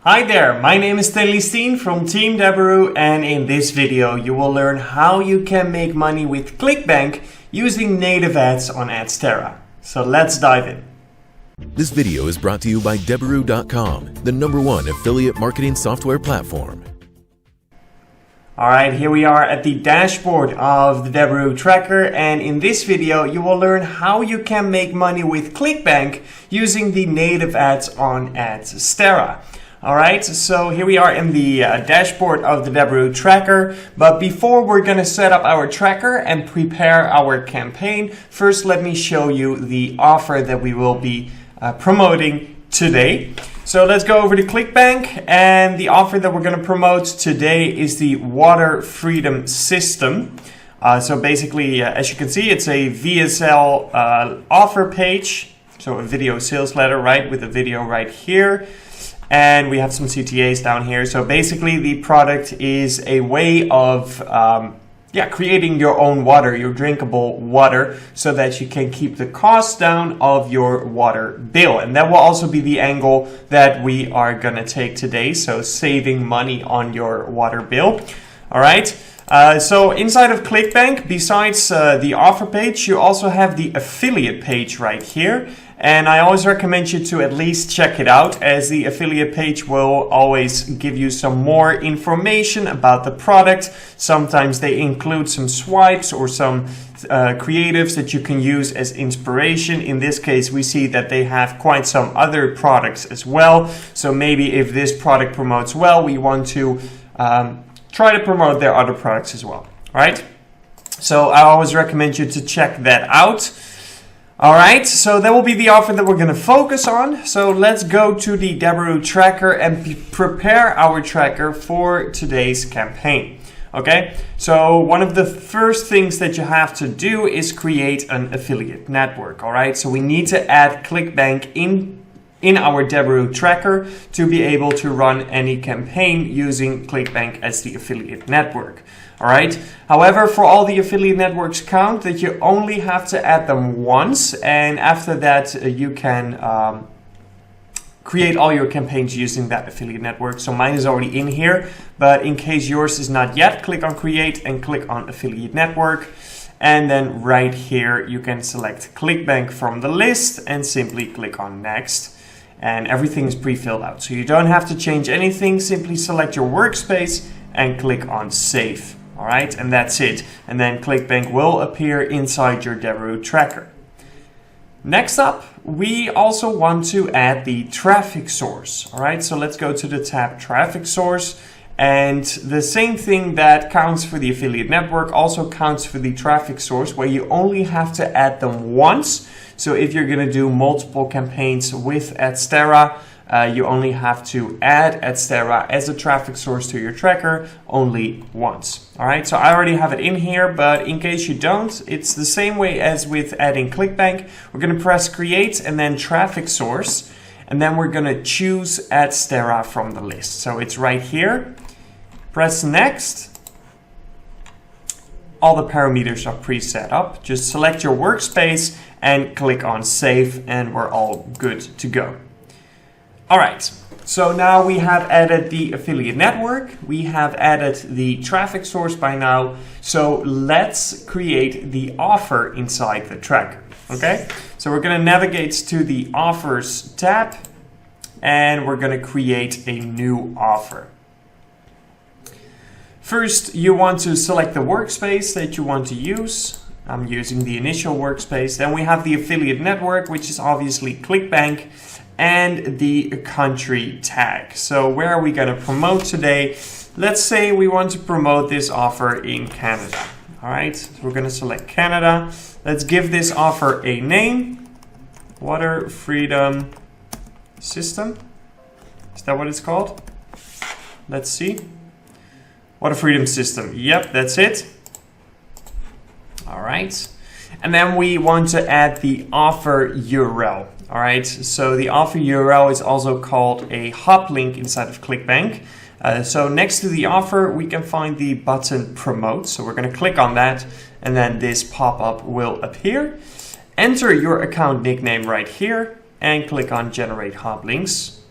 Hi there, my name is Stanley Steen from Team Deberoo, and in this video you will learn how you can make money with ClickBank using native ads on AdSterra. So let's dive in. This video is brought to you by Deberoo.com, the #1 affiliate marketing software platform. Alright, here we are at the dashboard of the Deberoo tracker, and in this video you will learn how you can make money with ClickBank using the native ads on AdSterra. Alright, so here we are in the dashboard of the Deberoo tracker, but before we're going to set up our tracker and prepare our campaign, first let me show you the offer that we will be promoting today. So let's go over to ClickBank, and the offer that we're going to promote today is the Water Freedom System. So basically, as you can see, it's a VSL offer page, so a video sales letter, right, with a video right here. And we have some CTAs down here. So basically the product is a way of creating your own water, your drinkable water, so that you can keep the cost down of your water bill. And that will also be the angle that we are going to take today. So saving money on your water bill. All right. So inside of ClickBank, besides the offer page, you also have the affiliate page right here. And I always recommend you to at least check it out, as the affiliate page will always give you some more information about the product. Sometimes they include some swipes or some creatives that you can use as inspiration. In this case, we see that they have quite some other products as well. So maybe if this product promotes well, we want to try to promote their other products as well, right? So I always recommend you to check that out. All right, so that will be the offer that we're going to focus on. So let's go to the Deberoo tracker and prepare our tracker for today's campaign. Okay, so one of the first things that you have to do is create an affiliate network. All right, so we need to add ClickBank in our Deberoo tracker to be able to run any campaign using ClickBank as the affiliate network. All right. However, for all the affiliate networks count that you only have to add them once, and after that you can create all your campaigns using that affiliate network. So mine is already in here, but in case yours is not yet, click on create and click on affiliate network. And then right here you can select ClickBank from the list and simply click on next. And everything is pre-filled out, so you don't have to change anything. Simply select your workspace and click on save. All right, and that's it. And then ClickBank will appear inside your Deberoo tracker. Next up, we also want to add the traffic source. All right, so let's go to the tab traffic source. And the same thing that counts for the affiliate network also counts for the traffic source, where you only have to add them once. So if you're going to do multiple campaigns with AdSterra, you only have to add AdSterra as a traffic source to your tracker only once. All right, so I already have it in here, but in case you don't, it's the same way as with adding ClickBank. We're going to press create and then traffic source, and then we're going to choose AdSterra from the list. So it's right here. Press next. All the parameters are pre-set up. Just select your workspace and click on save, and we're all good to go. All right, so now we have added the affiliate network. We have added the traffic source by now. So let's create the offer inside the tracker. Okay, so we're going to navigate to the offers tab, and we're going to create a new offer. First, you want to select the workspace that you want to use. I'm using the initial workspace. Then we have the affiliate network, which is obviously ClickBank, and the country tag. So where are we going to promote today? Let's say we want to promote this offer in Canada. All right, so we're going to select Canada. Let's give this offer a name. Water Freedom System. Is that what it's called? Let's see. Water Freedom System. Yep, that's it. All right. And then we want to add the offer URL. All right. So the offer URL is also called a hop link inside of ClickBank. So next to the offer, we can find the button promote. So we're going to click on that, and then this pop-up will appear. Enter your account nickname right here and click on generate hop links.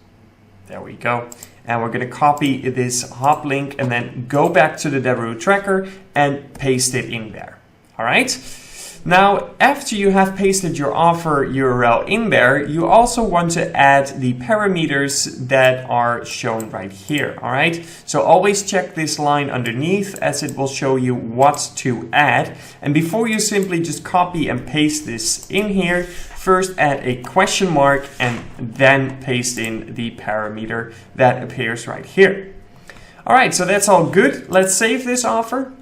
There we go. And we're going to copy this hop link and then go back to the Deberoo tracker and paste it in there. All right. Now, after you have pasted your offer URL in there, you also want to add the parameters that are shown right here. All right. So always check this line underneath, as it will show you what to add. And before you simply just copy and paste this in here, first add a question mark and then paste in the parameter that appears right here. All right. So that's all good. Let's save this offer.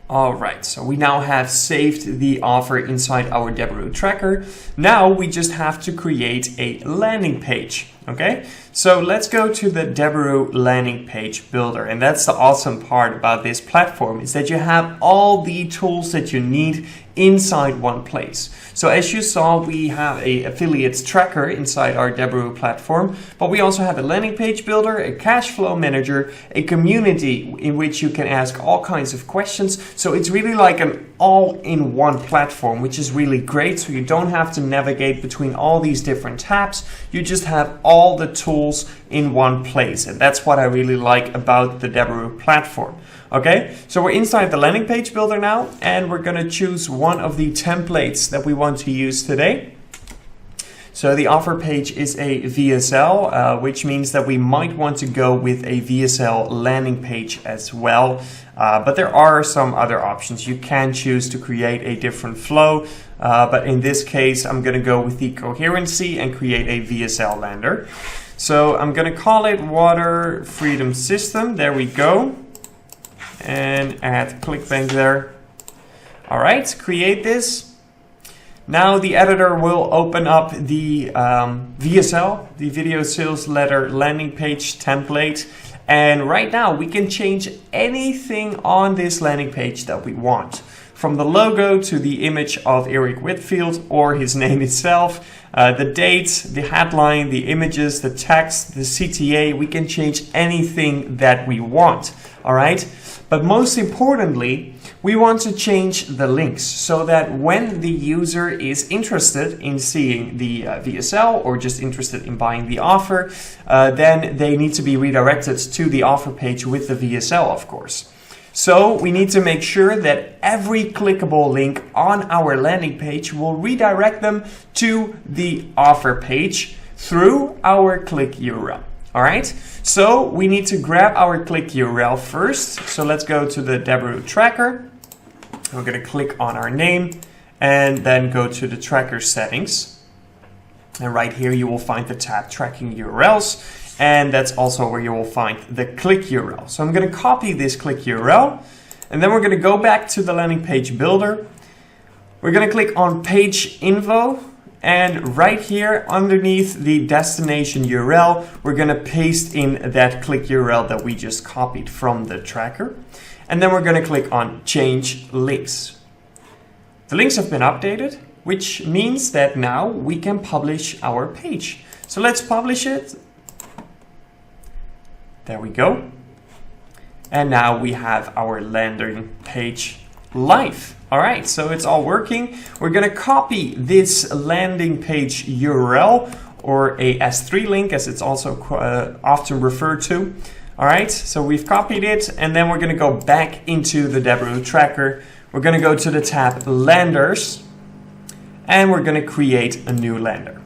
All right, so we now have saved the offer inside our Deberoo tracker. Now we just have to create a landing page, okay? So let's go to the Deberoo landing page builder. And that's the awesome part about this platform, is that you have all the tools that you need inside one place. So as you saw, we have a affiliates tracker inside our Deberoo platform, but we also have a landing page builder, a cash flow manager, a community in which you can ask all kinds of questions. So it's really like an all-in-one platform, which is really great. So you don't have to navigate between all these different tabs. You just have all the tools in one place. And that's what I really like about the Deberoo platform. Okay, so we're inside the landing page builder now, and we're going to choose one of the templates that we want to use today. So the offer page is a VSL, which means that we might want to go with a VSL landing page as well. But there are some other options. You can choose to create a different flow. But in this case, I'm going to go with the coherency and create a VSL lander. So I'm going to call it Water Freedom System. There we go. And add ClickBank there. All right, create this. Now the editor will open up the VSL, the Video Sales Letter landing page template. And right now we can change anything on this landing page that we want. From the logo to the image of Eric Whitfield or his name itself, the date, the headline, the images, the text, the CTA, we can change anything that we want. All right. But most importantly, we want to change the links so that when the user is interested in seeing the VSL or just interested in buying the offer, then they need to be redirected to the offer page with the VSL, of course. So we need to make sure that every clickable link on our landing page will redirect them to the offer page through our click URL. All right, so we need to grab our click URL first. So let's go to the Deberoo tracker. We're going to click on our name and then go to the tracker settings. And right here you will find the tab tracking URLs. And that's also where you will find the click URL. So I'm going to copy this click URL. And then we're going to go back to the landing page builder. We're going to click on page info. And right here underneath the destination URL, we're going to paste in that click URL that we just copied from the tracker. And then we're going to click on change links. The links have been updated, which means that now we can publish our page. So let's publish it. There we go. And now we have our landing page live. All right, so it's all working. We're going to copy this landing page URL, or a S3 link, as it's also often referred to. All right, so we've copied it, and then we're going to go back into the Deberoo tracker. We're going to go to the tab Landers, and we're going to create a new lander.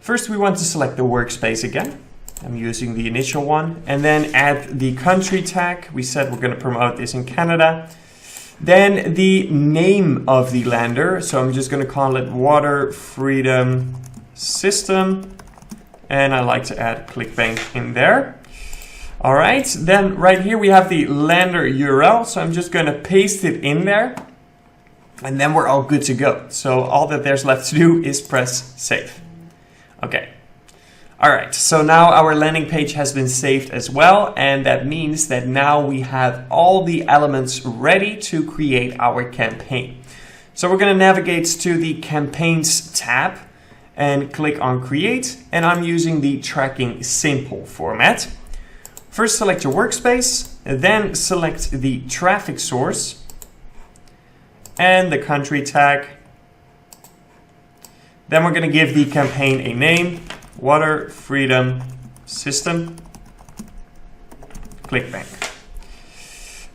First, we want to select the workspace again. I'm using the initial one, and then add the country tag. We said we're going to promote this in Canada. Then the name of the lander. So I'm just going to call it Water Freedom System. And I like to add ClickBank in there. All right. Then right here we have the lander URL. So I'm just going to paste it in there. And then we're all good to go. So all that there's left to do is press save. Okay. All right, so now our landing page has been saved as well, and that means that now we have all the elements ready to create our campaign. So we're going to navigate to the Campaigns tab and click on Create, and I'm using the Tracking Simple format. First select your workspace, then select the traffic source and the country tag. Then we're going to give the campaign a name. Water Freedom System ClickBank.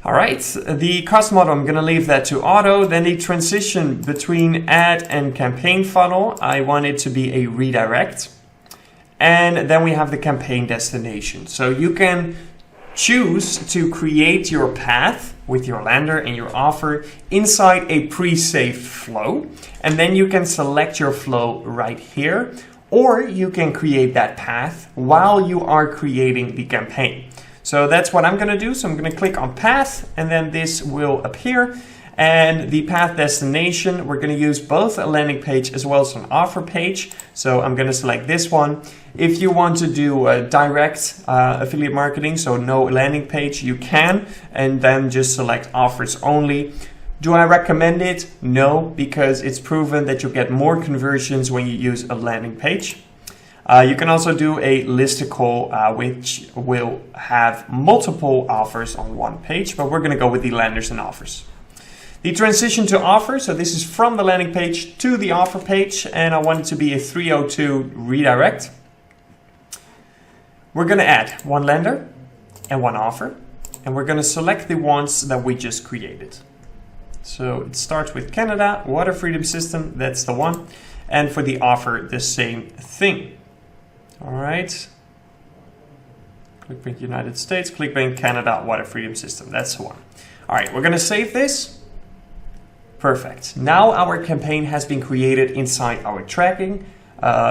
All right, the custom auto, I'm going to leave that to auto. Then the transition between ad and campaign funnel, I want it to be a redirect. And then we have the campaign destination. So you can choose to create your path with your lander and your offer inside a pre-saved flow. And then you can select your flow right here, or you can create that path while you are creating the campaign. So that's what I'm going to do. So I'm going to click on path, and then this will appear. And the path destination, we're going to use both a landing page as well as an offer page. So I'm going to select this one. If you want to do a direct affiliate marketing, so no landing page, you can, and then just select offers only. Do I recommend it? No, because it's proven that you get more conversions when you use a landing page. You can also do a listicle, which will have multiple offers on one page, but we're going to go with the landers and offers. The transition to offer, so this is from the landing page to the offer page, and I want it to be a 302 redirect. We're going to add one lander and one offer, and we're going to select the ones that we just created. So it starts with Canada, Water Freedom System, that's the one, and for the offer, the same thing. All right, ClickBank United States, ClickBank Canada, Water Freedom System, that's the one. All right, we're going to save this. Perfect. Now our campaign has been created inside our tracking.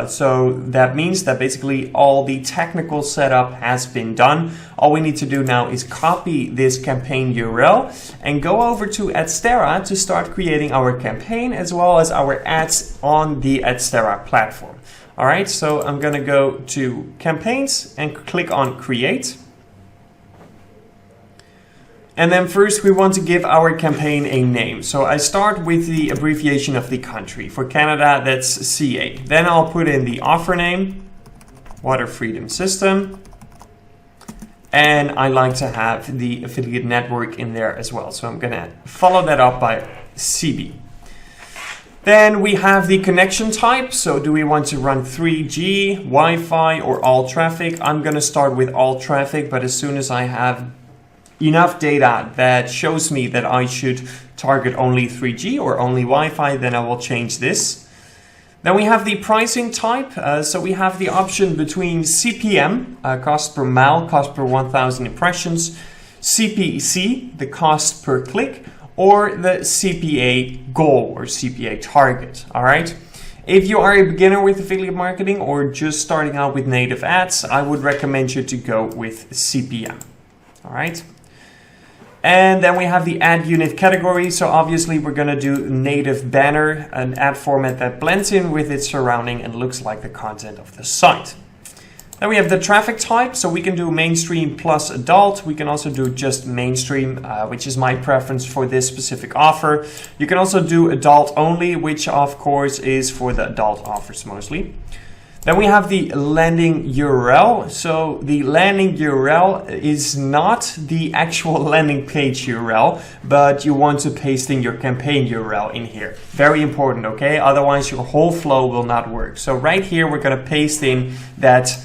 So that means that basically all the technical setup has been done. All we need to do now is copy this campaign URL and go over to AdSterra to start creating our campaign as well as our ads on the AdSterra platform. All right, so I'm going to go to campaigns and click on create. And then first we want to give our campaign a name. So I start with the abbreviation of the country. For Canada, that's CA. Then I'll put in the offer name, Water Freedom System. And I like to have the affiliate network in there as well. So I'm going to follow that up by CB. Then we have the connection type. So do we want to run 3G, Wi-Fi, or all traffic? I'm going to start with all traffic, but as soon as I have enough data that shows me that I should target only 3G or only Wi-Fi, then I will change this. Then we have the pricing type. So we have the option between CPM, cost per mile, cost per 1,000 impressions, CPC, the cost per click, or the CPA goal or CPA target. All right. If you are a beginner with affiliate marketing or just starting out with native ads, I would recommend you to go with CPM. All right. And then we have the ad unit category. So obviously we're going to do native banner, an ad format that blends in with its surrounding and looks like the content of the site. Then we have the traffic type. So we can do mainstream plus adult. We can also do just mainstream, which is my preference for this specific offer. You can also do adult only, which of course is for the adult offers mostly. Then we have the landing URL. So the landing URL is not the actual landing page URL, but you want to paste in your campaign URL in here. Very important, okay? Otherwise your whole flow will not work. So right here, we're gonna paste in that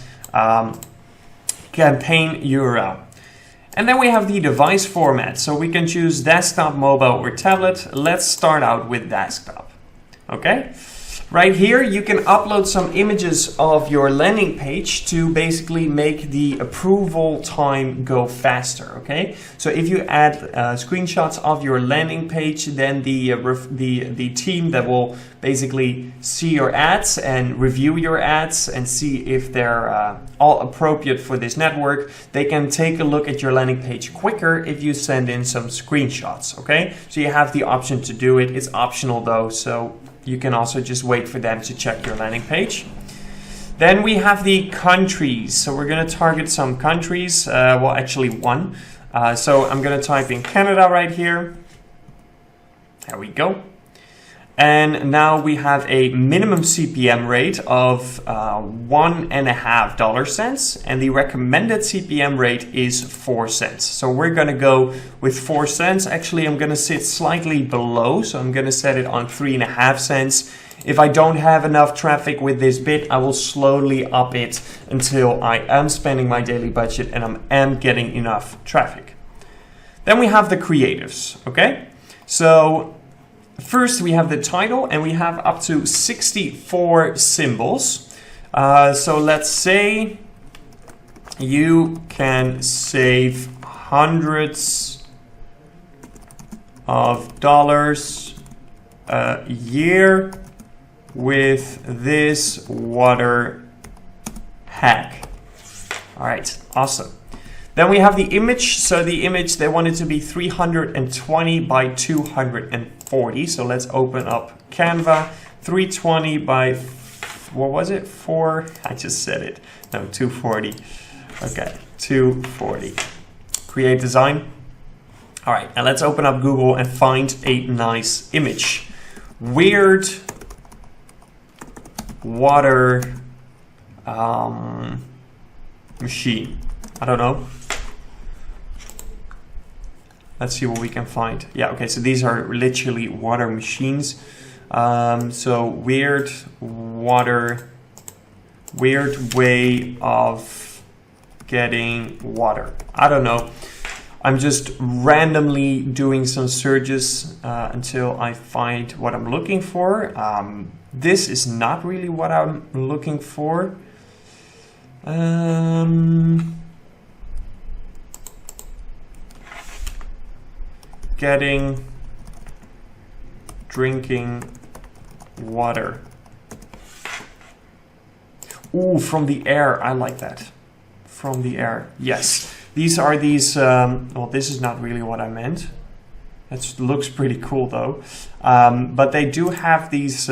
campaign URL. And then we have the device format. So we can choose desktop, mobile, or tablet. Let's start out with desktop, okay? Right here, you can upload some images of your landing page to basically make the approval time go faster, okay? So if you add screenshots of your landing page, then the team that will basically see your ads and review your ads and see if they're all appropriate for this network, they can take a look at your landing page quicker if you send in some screenshots, okay? So you have the option to do it. It's optional though, so you can also just wait for them to check your landing page. Then we have the countries. So we're going to target some countries, well actually one. So I'm going to type in Canada right here. There we go. And now we have a minimum CPM rate of $1.50 and the recommended CPM rate is 4 cents. So we're going to go with 4 cents. Actually, I'm going to sit slightly below. So I'm going to set it on 3.5 cents. If I don't have enough traffic with this bid, I will slowly up it until I am spending my daily budget and I am getting enough traffic. Then we have the creatives, okay? So first we have the title and we have up to 64 symbols. So let's say you can save hundreds of dollars a year with this water hack. All right, awesome. Then we have the image. So the image, they want it to be 320 by 240. So let's open up Canva. 320 by, what was it? 4, I just said it. No, 240. Okay, 240. Create design. All right, and let's open up Google and find a nice image. Weird water machine. I don't know. Let's see what we can find. Yeah, okay, so these are literally water machines. So weird way of getting water. I don't know. I'm just randomly doing some searches until I find what I'm looking for. This is not really what I'm looking for. Drinking water. Ooh, from the air. I like that. From the air. Yes. These are these, well, this is not really what I meant. It looks pretty cool though. But they do have these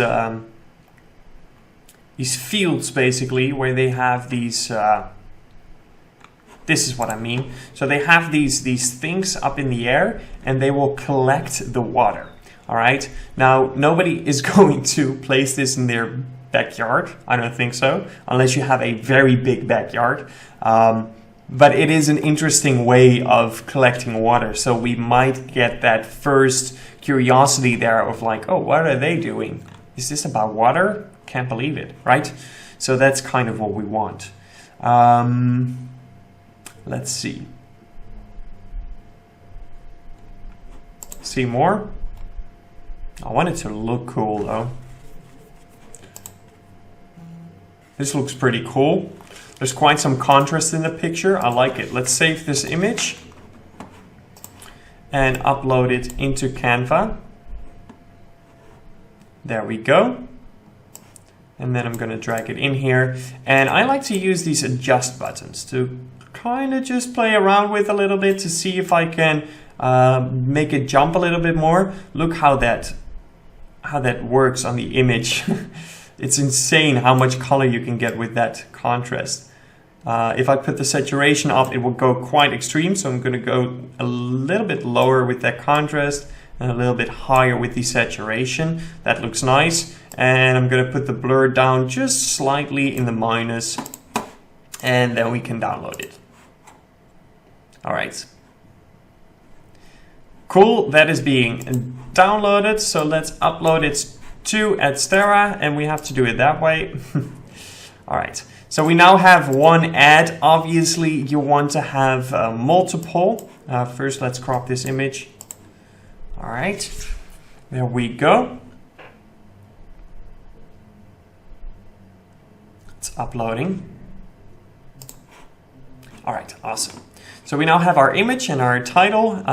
fields basically where they have these, this is what I mean. So they have these things up in the air and they will collect the water. All right. Now, nobody is going to place this in their backyard. I don't think so, unless you have a very big backyard. But it is an interesting way of collecting water. So we might get that first curiosity there of like, oh, what are they doing? Is this about water? Can't believe it, right? So that's kind of what we want. Let's see. See more? I want it to look cool though. This looks pretty cool. There's quite some contrast in the picture. I like it. Let's save this image and upload it into Canva. There we go. And then I'm going to drag it in here. And I like to use these adjust buttons to kind of just play around with a little bit to see if I can make it jump a little bit more. Look how that works on the image. It's insane how much color you can get with that contrast. If I put the saturation up, it will go quite extreme. So I'm going to go a little bit lower with that contrast and a little bit higher with the saturation. That looks nice. And I'm going to put the blur down just slightly in the minus. And then we can download it. All right. Cool, that is being downloaded. So let's upload it to AdSterra, and we have to do it that way. All right, so we now have one ad. Obviously, you want to have multiple. First, let's crop this image. All right, there we go. It's uploading. All right, awesome. So we now have our image and our title.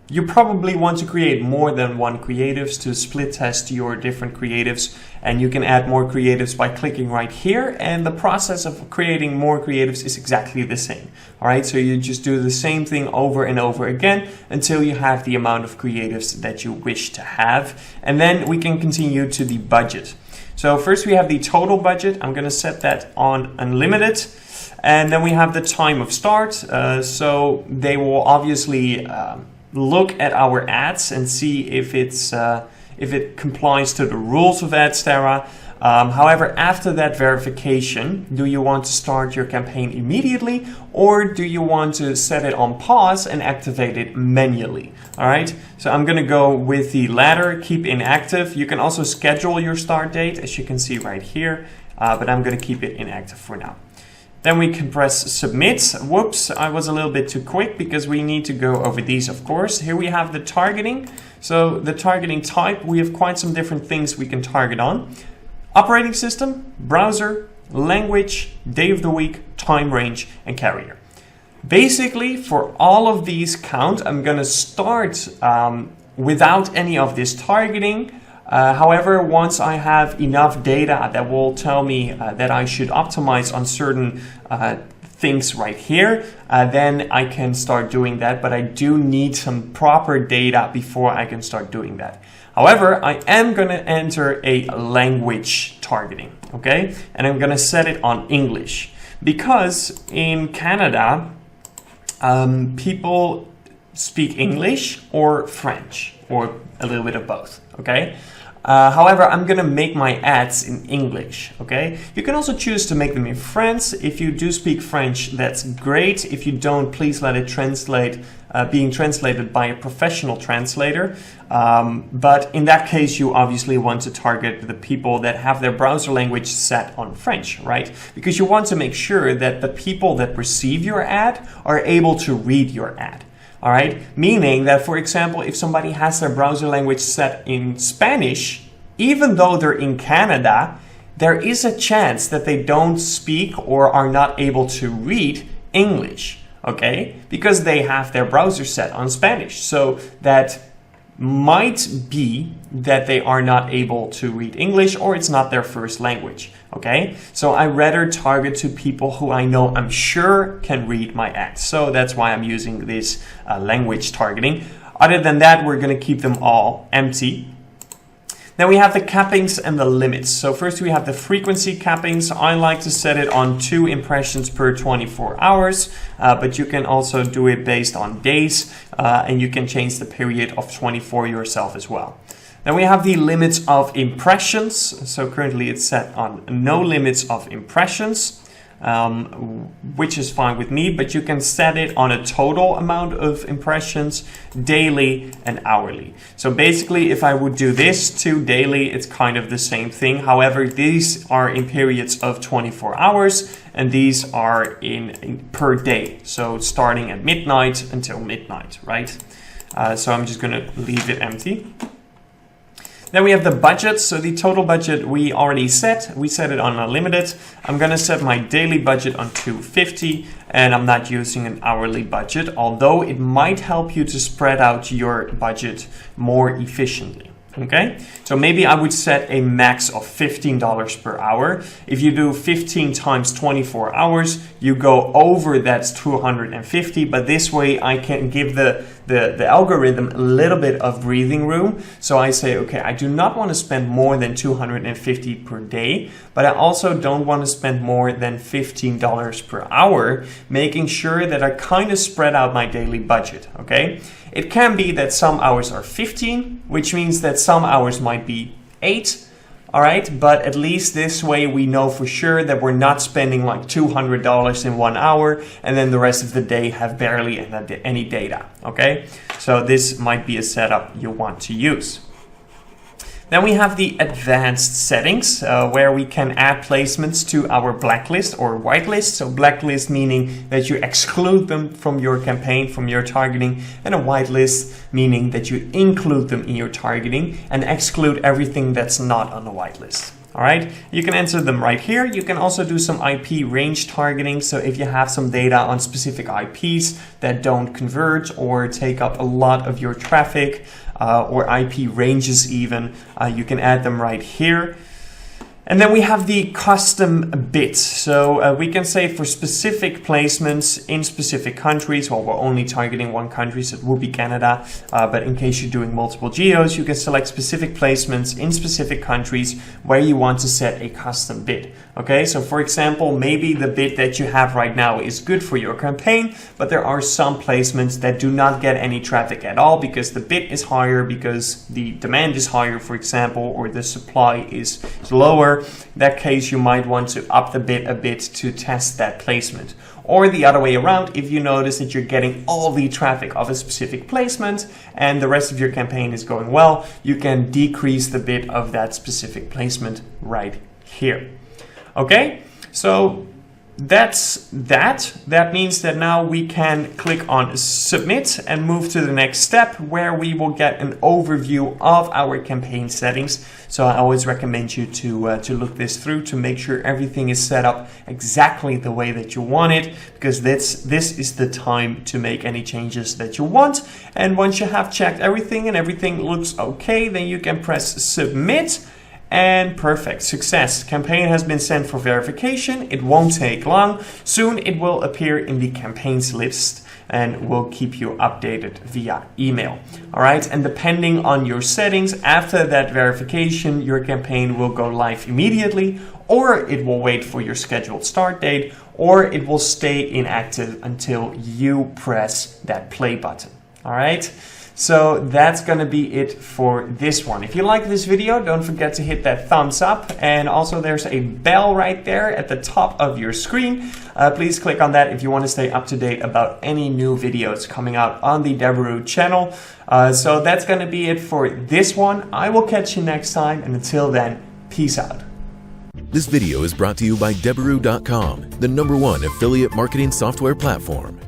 You probably want to create more than one creatives to split test your different creatives, and you can add more creatives by clicking right here, and the process of creating more creatives is exactly the same. All right, so you just do the same thing over and over again until you have the amount of creatives that you wish to have, and then we can continue to the budget. So first we have the total budget. I'm going to set that on unlimited. And then we have the time of start. So they will obviously look at our ads and see if it complies to the rules of AdSterra. However, after that verification, do you want to start your campaign immediately, or do you want to set it on pause and activate it manually? All right, so I'm gonna go with the latter, keep inactive. You can also schedule your start date, as you can see right here, but I'm gonna keep it inactive for now. Then we can press submit. Whoops, I was a little bit too quick because we need to go over these, of course. Here we have the targeting. So the targeting type, we have quite some different things we can target on. Operating system, browser, language, day of the week, time range, and carrier. Basically, for all of these count, I'm gonna start without any of this targeting. However, once I have enough data that will tell me that I should optimize on certain things right here, then I can start doing that, but I do need some proper data before I can start doing that. However, I am going to enter a language targeting, okay? And I'm going to set it on English because in Canada, people speak English or French or a little bit of both, okay? However, I'm gonna make my ads in English, okay? You can also choose to make them in French. If you do speak French, that's great. If you don't, please let it translate, being translated by a professional translator. But in that case, you obviously want to target the people that have their browser language set on French, right? Because you want to make sure that the people that receive your ad are able to read your ad. All right, meaning that, for example, if somebody has their browser language set in Spanish, even though they're in Canada, there is a chance that they don't speak or are not able to read English, okay? Because they have their browser set on Spanish. So that might be that they are not able to read English or it's not their first language, okay? So I rather target to people who I know I'm sure can read my ads. So that's why I'm using this language targeting. Other than that, we're gonna keep them all empty. Then we have the cappings and the limits. So first we have the frequency cappings. I like to set it on 2 impressions per 24 hours, but you can also do it based on days, and you can change the period of 24 yourself as well. Then we have the limits of impressions. So currently it's set on no limits of impressions, which is fine with me, but you can set it on a total amount of impressions, daily and hourly. So basically, if I would do this to daily, it's kind of the same thing. However, these are in periods of 24 hours and these are in per day. So starting at midnight until midnight, right? So I'm just gonna leave it empty. Then we have the budget. So the total budget we already set. We set it on unlimited. I'm gonna set my daily budget on $250 and I'm not using an hourly budget, although it might help you to spread out your budget more efficiently. Okay, so maybe I would set a max of $15 per hour. If you do 15 times 24 hours, you go over that 250, but this way I can give the algorithm a little bit of breathing room. So I say, okay, I do not want to spend more than 250 per day, but I also don't want to spend more than $15 per hour, making sure that I kind of spread out my daily budget, okay? It can be that some hours are 15, which means that some hours might be 8, all right? But at least this way we know for sure that we're not spending like $200 in 1 hour and then the rest of the day have barely any data, okay? So this might be a setup you want to use. Then we have the advanced settings where we can add placements to our blacklist or whitelist. So blacklist meaning that you exclude them from your campaign, from your targeting, and a whitelist meaning that you include them in your targeting and exclude everything that's not on the whitelist. All right, you can enter them right here. You can also do some IP range targeting. So if you have some data on specific IPs that don't convert or take up a lot of your traffic, or IP ranges even, you can add them right here. And then we have the custom bits. So we can say for specific placements in specific countries, well, we're only targeting one country, so it will be Canada. But in case you're doing multiple geos, you can select specific placements in specific countries where you want to set a custom bid. Okay, so for example, maybe the bid that you have right now is good for your campaign, but there are some placements that do not get any traffic at all because the bid is higher, because the demand is higher, for example, or the supply is lower. In that case, you might want to up the bid a bit to test that placement. Or the other way around, if you notice that you're getting all the traffic of a specific placement and the rest of your campaign is going well, you can decrease the bid of that specific placement right here. Okay, so that's that. That means that now we can click on submit and move to the next step, where we will get an overview of our campaign settings. So I always recommend you to look this through to make sure everything is set up exactly the way that you want it, because this is the time to make any changes that you want. And once you have checked everything and everything looks okay, then you can press submit. And perfect, success. Campaign has been sent for verification. It won't take long. Soon it will appear in the campaigns list and we'll keep you updated via email. All right, and depending on your settings, after that verification, your campaign will go live immediately, or it will wait for your scheduled start date, or it will stay inactive until you press that play button. All right. So that's going to be it for this one. If you like this video, don't forget to hit that thumbs up. And also there's a bell right there at the top of your screen. Please click on that if you want to stay up to date about any new videos coming out on the Deberoo channel. So that's going to be it for this one. I will catch you next time. And until then, peace out. This video is brought to you by Deberoo.com, the #1 affiliate marketing software platform.